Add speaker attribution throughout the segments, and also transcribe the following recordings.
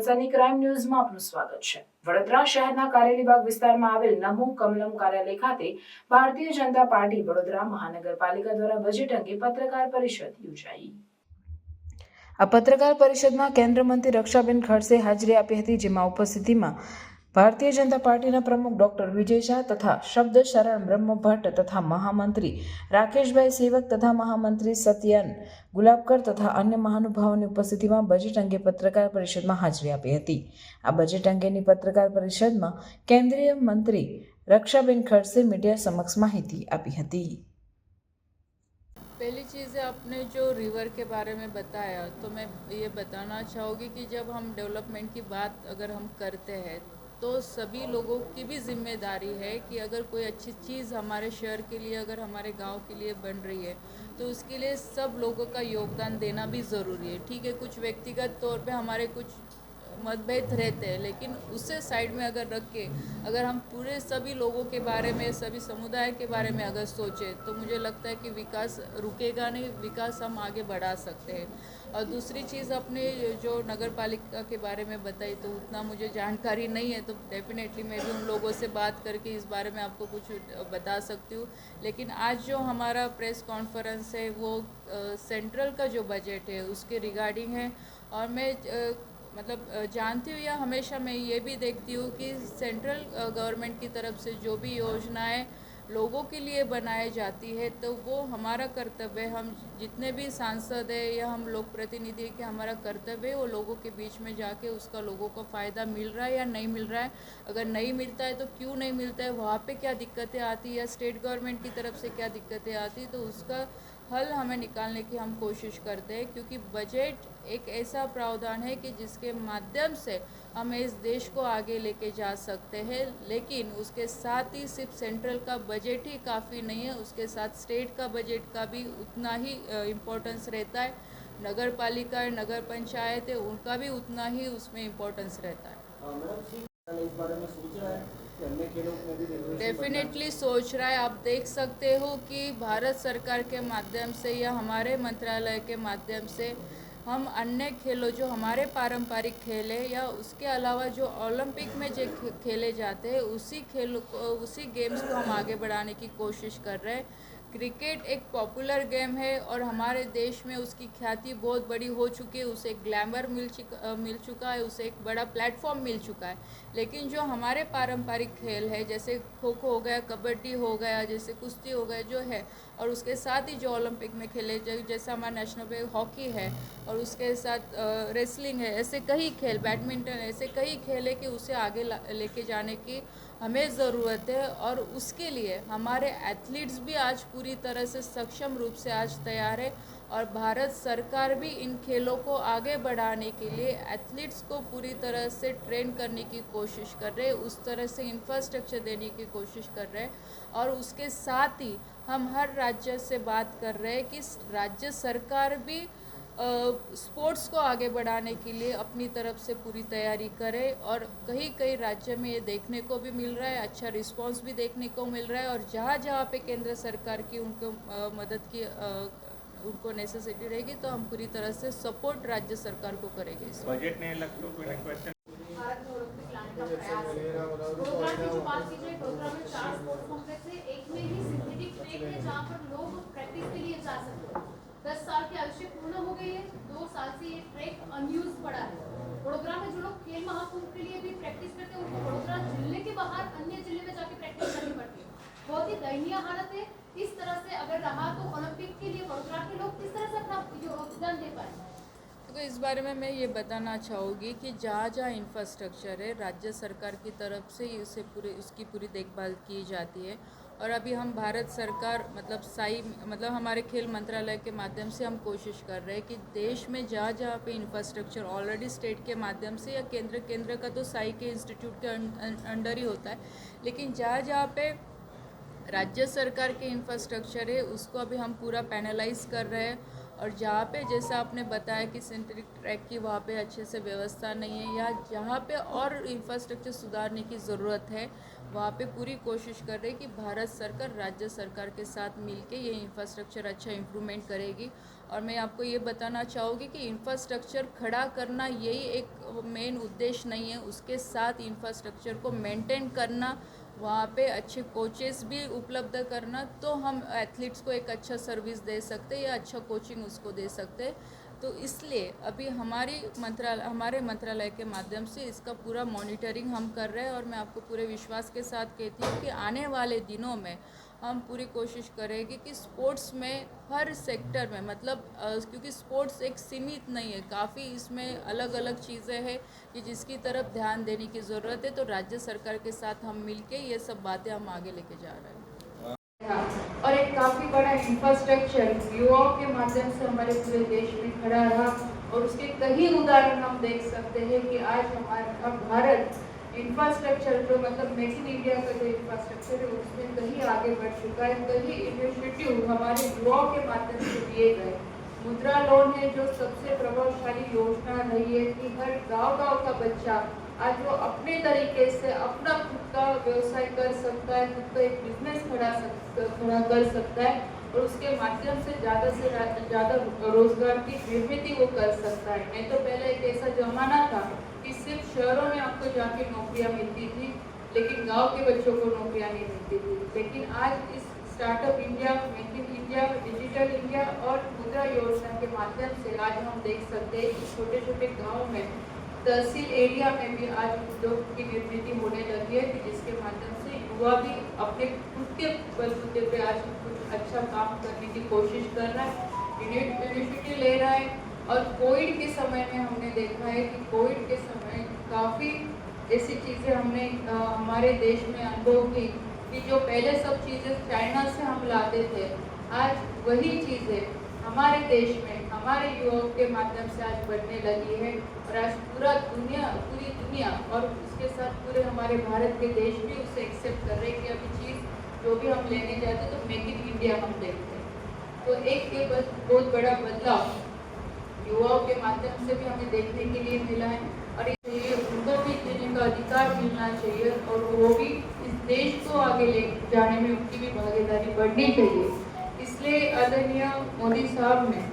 Speaker 1: વલસાડની crime ન્યૂઝમાં આપનું સ્વાગત છે। વડોદરા શહેરના કારેલીબાગ વિસ્તારમાં આવેલ નમો કમલમ કાર્યાલય ખાતે ભારતીય જનતા પાર્ટી વડોદરા મહાનગરપાલિકા દ્વારા બજેટ અંગે પત્રકાર પરિષદ યોજાઈ। આ પત્રકાર પરિષદમાં કેન્દ્રીય મંત્રી રક્ષાબેન ખડસે હાજરી આપી હતી, જેમાં ઉપસ્થિતિમાં भारतीय जनता पार्टी प्रमुख डॉक्टर विजय शाह तथा शब्द शरण ब्रह्म भट्ट तथा महामंत्री राकेश भाई सेवक तथा महामंत्री सत्यन गुलाबकर तथा अन्य महानुभावों की उपस्थिति में बजेट अंगे पत्रकार परिषद में हाजरी आपी हती। आ बजेट अंगेनी पत्रकार परिषद में केंद्रीय मंत्री रक्षाबेन खड़से मीडिया समक्ष माहिती आपी हती।
Speaker 2: पहली चीज़ है, आपने जो रिवर के बारे में बताया, तो मैं ये बताना चाहूँगी कि जब हम डेवलपमेंट की बात अगर हम करते हैं तो सभी लोगों की भी जिम्मेदारी है कि अगर कोई अच्छी चीज़ हमारे शहर के लिए, अगर हमारे गांव के लिए बन रही है तो उसके लिए सब लोगों का योगदान देना भी ज़रूरी है। ठीक है, कुछ व्यक्तिगत तौर पे हमारे कुछ मतभेद रहते हैं, लेकिन उससे साइड में अगर रख के अगर हम पूरे सभी लोगों के बारे में, सभी समुदाय के बारे में अगर सोचें तो मुझे लगता है कि विकास रुकेगा नहीं, विकास हम आगे बढ़ा सकते हैं। और दूसरी चीज़, अपने जो नगर पालिका के बारे में बताई तो उतना मुझे जानकारी नहीं है, तो डेफिनेटली मैं भी उन लोगों से बात करके इस बारे में आपको कुछ बता सकती हूँ। लेकिन आज जो हमारा प्रेस कॉन्फ्रेंस है वो सेंट्रल का जो बजट है उसके रिगार्डिंग है। और मैं जानती हूँ या हमेशा मैं ये भी देखती हूँ कि सेंट्रल गवर्नमेंट की तरफ से जो भी योजनाएं लोगों के लिए बनाई जाती है तो वो हमारा कर्तव्य है, हम जितने भी सांसद है या हम लोग प्रतिनिधि है कि हमारा कर्तव्य है वो लोगों के बीच में जाके उसका लोगों को फ़ायदा मिल रहा है या नहीं मिल रहा है, अगर नहीं मिलता है तो क्यों नहीं मिलता है, वहाँ पे क्या दिक्कतें आती है या स्टेट गवर्नमेंट की तरफ से क्या दिक्कतें आती, तो उसका हल हमें निकालने की हम कोशिश करते हैं। क्योंकि बजट एक ऐसा प्रावधान है कि जिसके माध्यम से हम इस देश को आगे लेके जा सकते हैं, लेकिन उसके साथ ही सिर्फ सेंट्रल का बजट ही काफ़ी नहीं है, उसके साथ स्टेट का बजट का भी उतना ही इम्पोर्टेंस रहता है। नगर पालिका है, नगर पंचायत है, उनका भी उतना ही उसमें इम्पोर्टेंस रहता है। डेफिनेटली सोच रहा है। आप देख सकते हो कि भारत सरकार के माध्यम से या हमारे मंत्रालय के माध्यम से हम अन्य खेलों, जो हमारे पारंपरिक खेल है या उसके अलावा जो ओलंपिक में जो खेले जाते हैं उसी गेम्स को हम आगे बढ़ाने की कोशिश कर रहे हैं। क्रिकेट एक पॉपुलर गेम है और हमारे देश में उसकी ख्याति बहुत बड़ी हो चुकी है, उसे ग्लैमर मिल चुका है, उसे एक बड़ा प्लेटफॉर्म मिल चुका है। लेकिन जो हमारे पारंपरिक खेल है जैसे खो खो हो गया, कबड्डी हो गया, जैसे कुश्ती हो गया जो है, और उसके साथ ही जो ओलंपिक में खेले जैसे हमारा नेशनल पे हॉकी है और उसके साथ रेसलिंग है, ऐसे कई खेल, बैडमिंटन है, ऐसे कई खेल है कि उसे आगे लेके जाने की हमें ज़रूरत है। और उसके लिए हमारे एथलीट्स भी आज पूरी तरह से सक्षम रूप से आज तैयार है और भारत सरकार भी इन खेलों को आगे बढ़ाने के लिए एथलीट्स को पूरी तरह से ट्रेन करने की कोशिश कर रहे हैं, उस तरह से इंफ्रास्ट्रक्चर देने की कोशिश कर रहे हैं। और उसके साथ ही हम हर राज्य से बात कर रहे हैं कि राज्य सरकार भी स्पोर्ट्स को आगे बढ़ाने के लिए अपनी तरफ से पूरी तैयारी करे। और कई राज्य में ये देखने को भी मिल रहा है, अच्छा रिस्पांस भी देखने को मिल रहा है। और जहाँ जहाँ पे केंद्र सरकार की उनको मदद की उनको नेसेसिटी रहेगी तो हम पूरी तरह से सपोर्ट राज्य सरकार को करेंगे। इस
Speaker 3: बजट नहीं लगता कोई क्वेश्चन
Speaker 4: एक में ही सिंथेटिक ट्रैक है जहाँ पर लोग प्रैक्टिस के लिए जा सकते हैं। 10 साल की आयुष्य पूर्ण हो गई है, 2 साल से ये ट्रैक अनयूज पड़ा है। वडोदरा में जो लोग खेल महाकुंभ के लिए भी प्रैक्टिस करते हैं उनको वडोदरा जिले के बाहर अन्य जिले में जाके प्रैक्टिस करनी पड़ती है। बहुत ही दयनीय हालत है। इस तरह से अगर रहा तो ओलंपिक के लिए वडोदरा के लोग किस तरह से अपना योगदान दे पाएंगे?
Speaker 2: तो इस बारे में मैं ये बताना चाहूँगी कि जहाँ जहाँ इंफ्रास्ट्रक्चर है राज्य सरकार की तरफ से उसकी पूरी देखभाल की जाती है। और अभी हम भारत सरकार हमारे खेल मंत्रालय के माध्यम से हम कोशिश कर रहे हैं कि देश में जहाँ जहाँ पे इंफ्रास्ट्रक्चर ऑलरेडी स्टेट के माध्यम से या केंद्र का तो साई के इंस्टीट्यूट के अंडर ही होता है, लेकिन जहाँ जहाँ पे राज्य सरकार के इंफ्रास्ट्रक्चर है उसको अभी हम पूरा पैनलाइज कर रहे हैं। और जहाँ पे जैसा आपने बताया कि सिंथेटिक ट्रैक की वहाँ पे अच्छे से व्यवस्था नहीं है या जहाँ पे और इंफ्रास्ट्रक्चर सुधारने की ज़रूरत है वहाँ पे पूरी कोशिश कर रहे हैं कि भारत सरकार राज्य सरकार के साथ मिलके ये इंफ्रास्ट्रक्चर अच्छा इम्प्रूवमेंट करेगी। और मैं आपको ये बताना चाहूँगी कि इंफ्रास्ट्रक्चर खड़ा करना यही एक मेन उद्देश्य नहीं है, उसके साथ इंफ्रास्ट्रक्चर को मेंटेन करना, वहाँ पे अच्छे कोचेस भी उपलब्ध करना, तो हम एथलीट्स को एक अच्छा सर्विस दे सकते हैं या अच्छा कोचिंग उसको दे सकते हैं। तो इसलिए अभी हमारे मंत्रालय के माध्यम से इसका पूरा मॉनिटरिंग हम कर रहे हैं। और मैं आपको पूरे विश्वास के साथ कहती हूँ कि आने वाले दिनों में हम पूरी कोशिश करेंगे कि स्पोर्ट्स में हर सेक्टर में, मतलब क्योंकि स्पोर्ट्स एक सीमित नहीं है, काफ़ी इसमें अलग अलग चीज़ें हैं कि जिसकी तरफ ध्यान देने की ज़रूरत है। तो राज्य सरकार के साथ हम मिलके ये सब बातें हम आगे लेके जा रहे हैं।
Speaker 3: और एक काफी बड़ा इंफ्रास्ट्रक्चर युवाओं के माध्यम से हमारे पूरे देश में खड़ा रहा और उसके कई उदाहरण हम देख सकते हैं कि आज हमारा भारत इंफ्रास्ट्रक्चर जो मतलब मेक इन इंडिया का जो इंफ्रास्ट्रक्चर है उसमें कहीं आगे बढ़ चुका है। कई इनिशिएटिव हमारे युवाओं के माध्यम से दिए गए। मुद्रा लोन है जो सबसे प्रभावशाली योजना रही है कि हर गांव का बच्चा आज वो अपने तरीके से अपना खुद का व्यवसाय कर सकता है, खुद का एक बिजनेस खड़ा कर सकता है और उसके माध्यम से ज़्यादा रोजगार की निर्मित वो कर सकता है। नहीं तो पहले एक ऐसा जमाना था कि सिर्फ शहरों में आपको जाके नौकरियां मिलती थी लेकिन गांव के बच्चों को नौकरियां नहीं मिलती थी। लेकिन आज इस startup India, make in India, digital India और मुद्रा योजना के माध्यम से आज हम देख सकते हैं कि छोटे छोटे गाँव में तहसील एरिया में भी आज उद्योग की निर्मित होने लगी है कि जिसके माध्यम से युवा भी अपने खुद के बलबूते पे आज कुछ अच्छा काम करने की कोशिश कर रहा है, इनिशिएटिव ले रहा है। और कोविड के समय में हमने देखा है कि कोविड के समय काफ़ी ऐसी चीज़ें हमने हमारे देश में अनुभव की कि जो पहले सब चीज़ें चाइना से हम लाते थे, आज वही चीज़ें हमारे देश में हमारे युवाओं के माध्यम से आज बढ़ने लगी है। और आज पूरी दुनिया और उसके साथ पूरे हमारे भारत के देश भी उसे एक्सेप्ट कर रहे हैं कि अभी चीज़ जो भी हम लेने जाते तो मेक इन इंडिया हम देखते हैं। तो एक ये बहुत बड़ा बदलाव युवाओं के माध्यम से भी हमें देखने के लिए मिला है और ये उनको भी जीने का अधिकार मिलना चाहिए और वो भी इस देश को आगे ले जाने में उनकी भी भागीदारी बढ़नी चाहिए। इसलिए आदरणीय मोदी साहब ने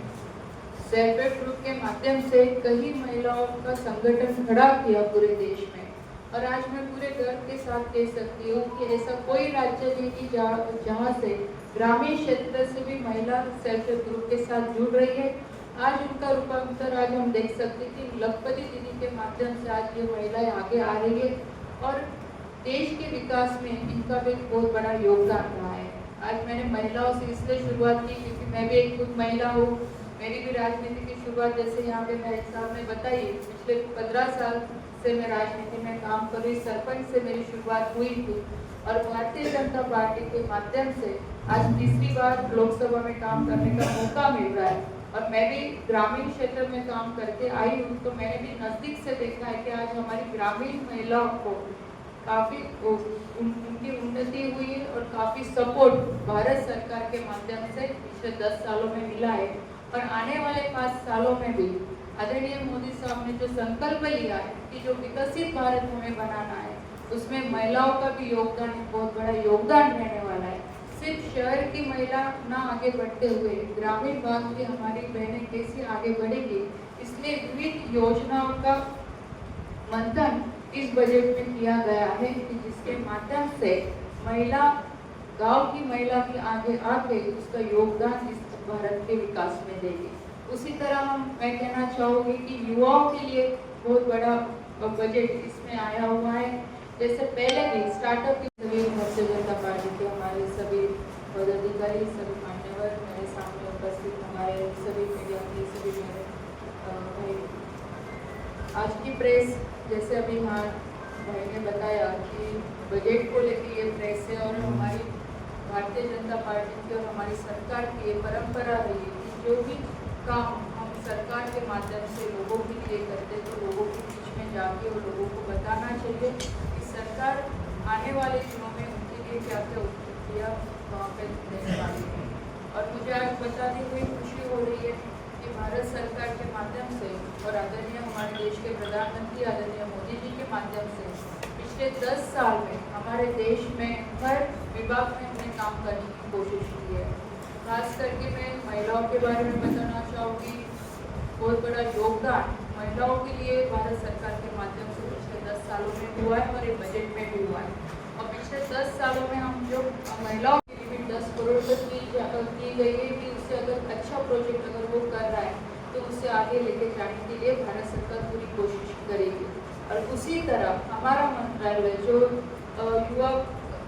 Speaker 3: सेल्फ हेल्प ग्रुप के माध्यम से कई महिलाओं का संगठन खड़ा किया पूरे देश में। और आज मैं पूरे गर्व के साथ कह सकती हूँ कि ऐसा कोई राज्य नहीं कि जहाँ से ग्रामीण क्षेत्र से भी महिला सेल्फ हेल्प ग्रुप के साथ जुड़ रही है। आज उनका रूपांतर आज हम देख सकते हैं कि लखपति दीदी के माध्यम से आज ये महिलाएं आगे आ रही है और देश के विकास में इनका भी बहुत बड़ा योगदान रहा है। आज मैंने महिलाओं से इसलिए शुरुआत की क्योंकि मैं भी एक खुद महिला हूँ। मेरी भी राजनीति की शुरुआत जैसे यहाँ पे मेरे साहब ने बताई, पिछले 15 साल से मैं राजनीति में काम कर रही, सरपंच से मेरी शुरुआत हुई थी और भारतीय जनता पार्टी के माध्यम से आज तीसरी बार लोकसभा में काम करने का मौका मिल रहा है। और मैं भी ग्रामीण क्षेत्र में काम करके आई हूँ तो मैंने भी नज़दीक से देखा है कि आज हमारी ग्रामीण महिलाओं को काफ़ी उनकी उन्नति हुई है और काफ़ी सपोर्ट भारत सरकार के माध्यम से पिछले 10 सालों में मिला है। और आने वाले 5 सालों में भी आदरणीय मोदी साहब ने जो संकल्प लिया है कि जो विकसित भारत हमें बनाना है उसमें महिलाओं का भी योगदान बहुत बड़ा योगदान रहने वाला है। सिर्फ शहर की महिला ना आगे बढ़ते हुए ग्रामीण भाग की हमारी बहनें कैसे आगे बढ़ेगी, इसलिए विविध योजनाओं का मंथन इस बजट में किया गया है कि जिसके माध्यम से महिला गांव की महिला भी आगे आके उसका योगदान इस भारत के विकास में देगी। उसी तरह मैं कहना चाहूँगी कि युवाओं के लिए बहुत बड़ा बजट इसमें आया हुआ है। जैसे पहले भी स्टार्टअप के सभी भारतीय जनता पार्टी के हमारे सभी पदाधिकारी, सभी मान्यवर, मेरे सामने उपस्थित हमारे सभी मीडिया के सभी मेरे भाई, आज की प्रेस जैसे अभी हाँ भाई ने बताया कि बजट को लेकर ये प्रेस है और हमारी भारतीय जनता पार्टी की और हमारी सरकार की ये परंपरा रही है कि जो भी काम हम सरकार के माध्यम से लोगों के लिए करते तो लोगों के बीच में जाके और लोगों को बताना चाहिए कि सरकार आने वाले दिनों में उनके लिए क्या क्या उपलब्धियाँ वहाँ पर देने वाली है। और मुझे आज बताते हुए खुशी हो रही है कि भारत सरकार के माध्यम से और आदरणीय हमारे देश के प्रधानमंत्री आदरणीय मोदी जी के माध्यम से पिछले 10 साल में हमारे देश में हर विभाग में हमने काम करने की कोशिश की है। खास करके मैं महिलाओं के बारे में बताना चाहूँगी। बहुत बड़ा योगदान महिलाओं के लिए भारत सरकार के माध्यम से पिछले 10 सालों में हुआ है और ये बजट में भी हुआ है। और पिछले 10 सालों में हम जो महिलाओं की लिमिट 10 करोड़ तक की गई है कि उससे अगर अच्छा प्रोजेक्ट अगर वो कर रहा है तो उसे आगे लेके जाने के लिए भारत सरकार पूरी कोशिश करेगी। और उसी तरह हमारा मंत्रालय जो युवा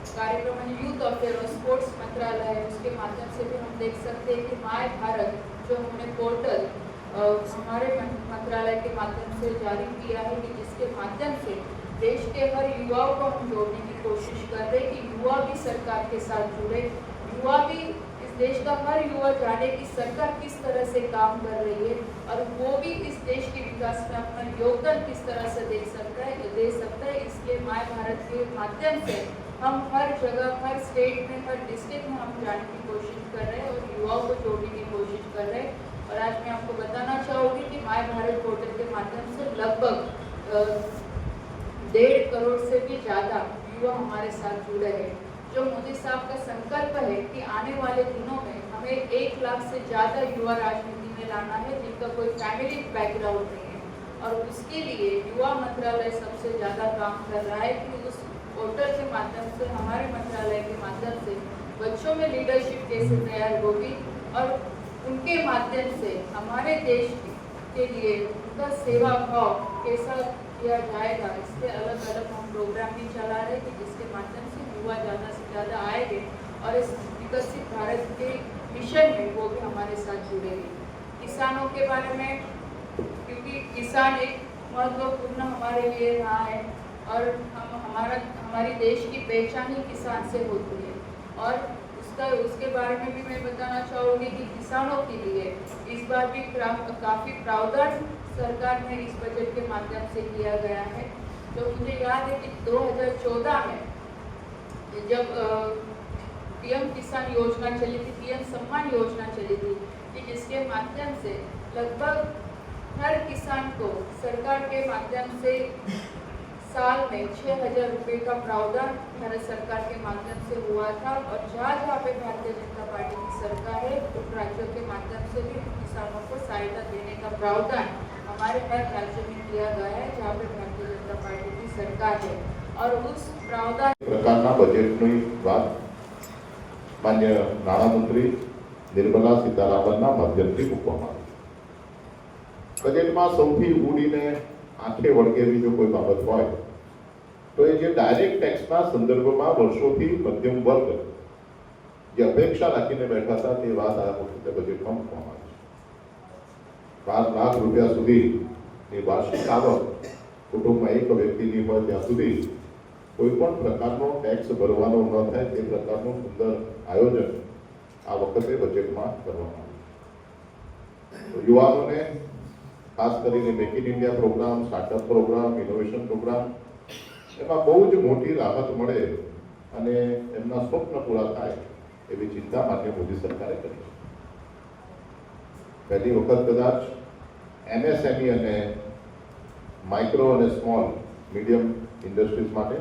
Speaker 3: कार्यक्रम यूथ अफेयर और स्पोर्ट्स मंत्रालय है, उसके माध्यम से भी हम देख सकते हैं कि माय भारत जो हमने पोर्टल हमारे मंत्रालय के माध्यम से जारी किया है कि जिसके माध्यम से देश के हर युवाओं को हम जोड़ने की कोशिश कर रहे हैं कि युवा भी सरकार के साथ जुड़े, युवा भी इस देश का हर युवा जाने कि सरकार किस तरह से काम कर रही है और वो भी इस देश के विकास में अपना योगदान किस तरह से दे सकता है। इसलिए माय भारत के माध्यम से हम हर जगह, हर स्टेट में, हर डिस्ट्रिक्ट में हम जाने की कोशिश कर रहे हैं और युवाओं को जोड़ने की कोशिश कर रहे हैं। और आज मैं आपको बताना चाहूँगी कि माय भारत पोर्टल के माध्यम से लगभग 1.5 करोड़ से भी ज़्यादा युवा हमारे साथ जुड़े हैं। जो मोदी साहब का संकल्प है कि आने वाले दिनों में हमें 1 लाख से ज़्यादा युवा राजनीति में लाना है जिनका कोई फैमिली बैकग्राउंड नहीं है। और उसके लिए युवा मंत्रालय सबसे ज़्यादा काम कर रहा है कि उस पोर्टल के माध्यम से, हमारे मंत्रालय के माध्यम से बच्चों में लीडरशिप कैसे तैयार होगी और उनके माध्यम से हमारे देश के लिए उनका सेवा भाव कैसा किया जाएगा। इसके अलग अलग हम प्रोग्राम भी चला रहे हैं कि जिसके माध्यम से युवा ज़्यादा से ज़्यादा आएंगे और इस विकसित भारत के मिशन में वो भी हमारे साथ जुड़ेंगे। किसानों के बारे में, क्योंकि किसान एक महत्वपूर्ण हमारे लिए रहा है और हमारी देश की पहचान ही किसान से होती है। और उसके बारे में भी मैं बताना चाहूँगी कि किसानों के लिए इस बार भी काफ़ी प्रावधान सरकार ने इस बजट के माध्यम से किया गया है। तो मुझे याद है कि 2014 में जब पीएम किसान योजना चली थी, पीएम सम्मान योजना चली थी कि जिसके माध्यम से लगभग हर किसान को सरकार के माध्यम से साल में 6,000 रुपये का प्रावधान भारत सरकार के माध्यम से हुआ था। और जहाँ जहाँ पे भारतीय जनता पार्टी की सरकार है उन राज्यों के माध्यम से भी किसानों को सहायता देने का प्रावधान हमारे हर राज्य में किया गया है जहाँ पे भारतीय जनता पार्टी की सरकार है। और उस प्रावधान
Speaker 5: प्रकारना बजेटની વાત માન્ય નાણામંત્રી નિર્મલા સીતારામનના માધ્યમથી મૂકવામાં આવી। બજેટમાં સૌથી ઉડીને આંખે વળગે એવી જો કોઈ બાબત હોય તો એ જે ડાયરેક્ટ ટેક્સના સંદર્ભમાં વર્ષોથી મધ્યમ વર્ગ જે અપેક્ષા રાખીને બેઠા હતા તે વાત આ વખતે બજેટમાં મૂકવામાં આવી છે। 12 લાખ રૂપિયા સુધીની વાર્ષિક આવક કુટુંબમાં એક વ્યક્તિની હોય ત્યાં સુધી કોઈ પણ પ્રકારનો ટેક્સ ભરવાનો ન થાય તે પ્રકારનું સુંદર આયોજન આ વખતે બજેટમાં કરવામાં આવ્યું। યુવાનોને ખાસ કરીને make in India program, startup program, innovation program એમાં બહુ જ મોટી રાહત મળે અને એમના સ્વપ્ન પૂરા થાય એવી ચિંતા માન્ય મોદી સરકારે કરી છે। પહેલી વખત કદાચ એમએસએમઈ અને માઇક્રો અને સ્મોલ મીડિયમ ઇન્ડસ્ટ્રીઝ માટે